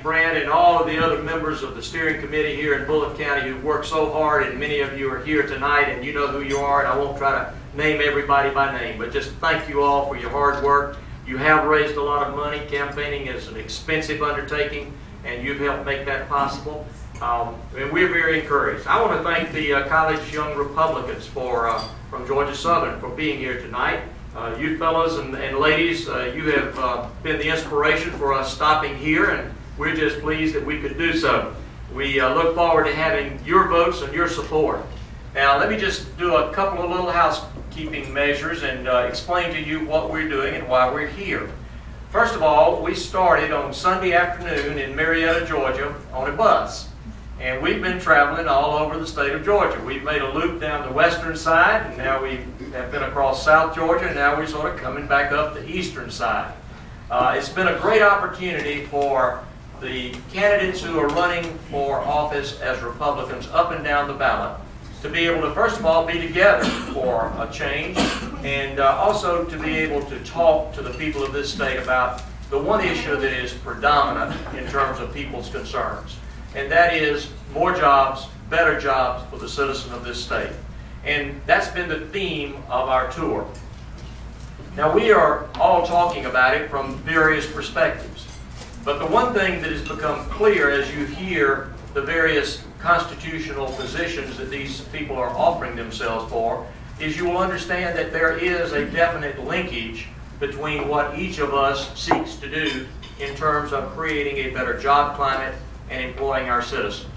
Brad, and all of the other members of the steering committee here in Bullitt County who've worked so hard, and many of you are here tonight, and you know who you are, and I won't try to name everybody by name, but just thank you all for your hard work. You have raised a lot of money. Campaigning is an expensive undertaking, and you've helped make that possible. And we're very encouraged. I want to thank the College Young Republicans from Georgia Southern for being here tonight. You fellows and ladies, you have been the inspiration for us stopping here, and we're just pleased that we could do so. We look forward to having your votes and your support. Now, let me just do a couple of little housekeeping measures and explain to you what we're doing and why we're here. First of all, we started on Sunday afternoon in Marietta, Georgia on a bus. And we've been traveling all over the state of Georgia. We've made a loop down the western side, and now we have been across South Georgia, and now we're sort of coming back up the eastern side. It's been a great opportunity for the candidates who are running for office as Republicans up and down the ballot to be able to, first of all, be together for a change, and also to be able to talk to the people of this state about the one issue that is predominant in terms of people's concerns. And that is more jobs, better jobs for the citizen of this state. And that's been the theme of our tour. Now, we are all talking about it from various perspectives. But the one thing that has become clear as you hear the various constitutional positions that these people are offering themselves for is you will understand that there is a definite linkage between what each of us seeks to do in terms of creating a better job climate and employing our citizens.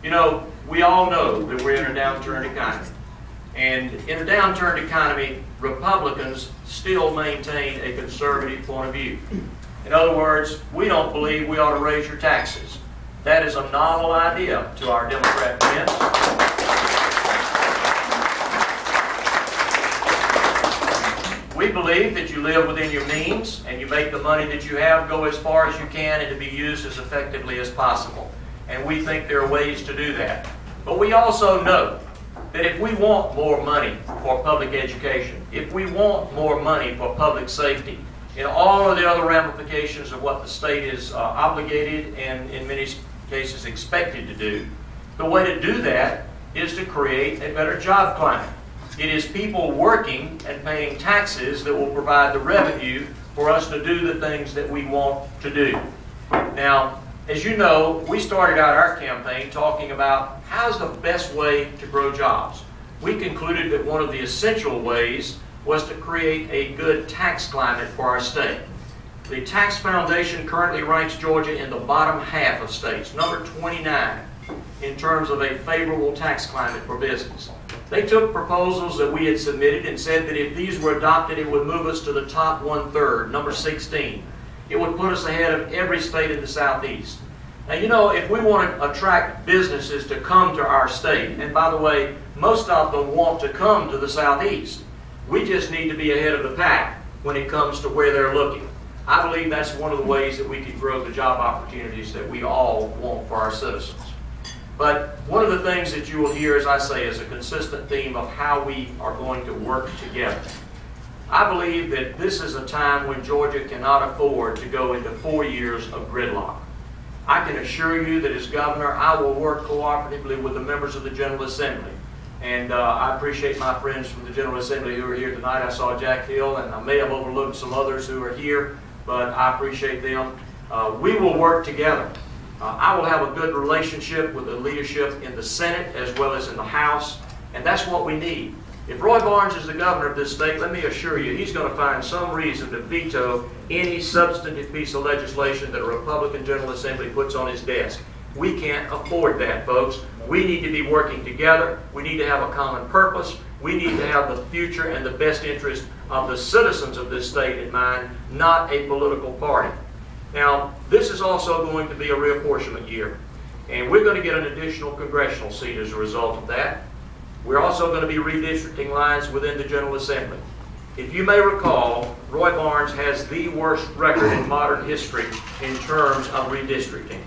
You know, we all know that we're in a downturn economy. And in a downturn economy, Republicans still maintain a conservative point of view. In other words, we don't believe we ought to raise your taxes. That is a novel idea to our Democrat friends. We believe that you live within your means and you make the money that you have go as far as you can and to be used as effectively as possible. And we think there are ways to do that. But we also know that if we want more money for public education, if we want more money for public safety, and all of the other ramifications of what the state is obligated and in many cases expected to do, the way to do that is to create a better job climate. It is people working and paying taxes that will provide the revenue for us to do the things that we want to do. Now, as you know, we started out our campaign talking about how's the best way to grow jobs. We concluded that one of the essential ways was to create a good tax climate for our state. The Tax Foundation currently ranks Georgia in the bottom half of states, number 29, in terms of a favorable tax climate for business. They took proposals that we had submitted and said that if these were adopted, it would move us to the top 1/3, number 16. It would put us ahead of every state in the Southeast. Now, you know, if we want to attract businesses to come to our state, and by the way, most of them want to come to the Southeast, we just need to be ahead of the pack when it comes to where they're looking. I believe that's one of the ways that we can grow the job opportunities that we all want for our citizens. But one of the things that you will hear, as I say, is a consistent theme of how we are going to work together. I believe that this is a time when Georgia cannot afford to go into 4 years of gridlock. I can assure you that as governor, I will work cooperatively with the members of the General Assembly. And I appreciate my friends from the General Assembly who are here tonight. I saw Jack Hill, and I may have overlooked some others who are here, but I appreciate them. We will work together. I will have a good relationship with the leadership in the Senate as well as in the House, and that's what we need. If Roy Barnes is the governor of this state, let me assure you, he's going to find some reason to veto any substantive piece of legislation that a Republican General Assembly puts on his desk. We can't afford that, folks. We need to be working together. We need to have a common purpose. We need to have the future and the best interest of the citizens of this state in mind, not a political party. Now, this is also going to be a reapportionment year, and we're going to get an additional congressional seat as a result of that. We're also going to be redistricting lines within the General Assembly. If you may recall, Roy Barnes has the worst record in modern history in terms of redistricting.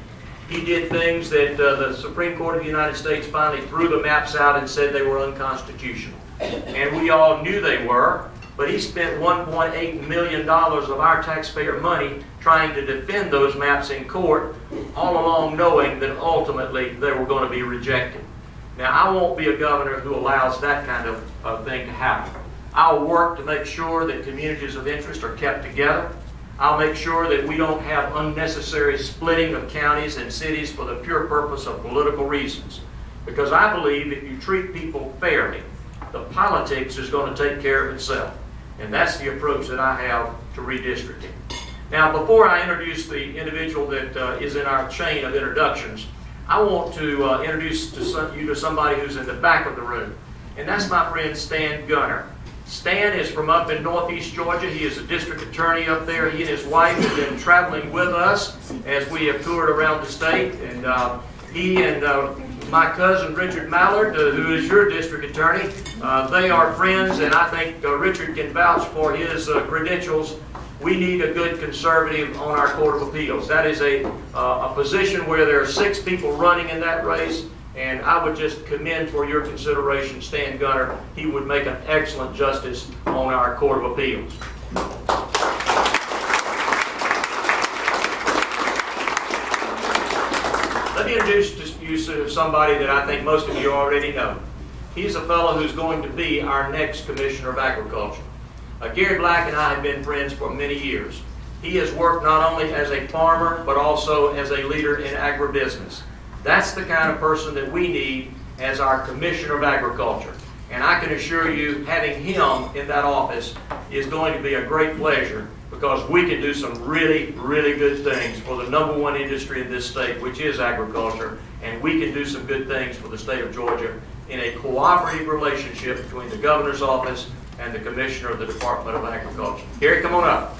He did things that the Supreme Court of the United States finally threw the maps out and said they were unconstitutional. And we all knew they were, but he spent $1.8 million of our taxpayer money trying to defend those maps in court, all along knowing that ultimately they were going to be rejected. Now, I won't be a governor who allows that kind of thing to happen. I'll work to make sure that communities of interest are kept together. I'll make sure that we don't have unnecessary splitting of counties and cities for the pure purpose of political reasons. Because I believe if you treat people fairly, the politics is going to take care of itself. And that's the approach that I have to redistricting. Now, before I introduce the individual that is in our chain of introductions, I want to introduce you to somebody who's in the back of the room. And that's my friend Stan Gunner. Stan is from up in northeast Georgia. He is a district attorney up there. He and his wife have been traveling with us as we have toured around the state. And he and my cousin Richard Mallard, who is your district attorney, they are friends, and I think Richard can vouch for his credentials. We need a good conservative on our Court of Appeals. That is a position where there are 6 people running in that race, and I would just commend for your consideration Stan Gunner. He would make an excellent justice on our Court of Appeals. Let me introduce you to somebody that I think most of you already know. He's a fellow who's going to be our next Commissioner of Agriculture. Gary Black and I have been friends for many years. He has worked not only as a farmer, but also as a leader in agribusiness. That's the kind of person that we need as our Commissioner of Agriculture. And I can assure you, having him in that office is going to be a great pleasure, because we can do some really, really good things for the #1 industry in this state, which is agriculture, and we can do some good things for the state of Georgia in a cooperative relationship between the governor's office and the commissioner of the Department of Agriculture. Gary, come on up.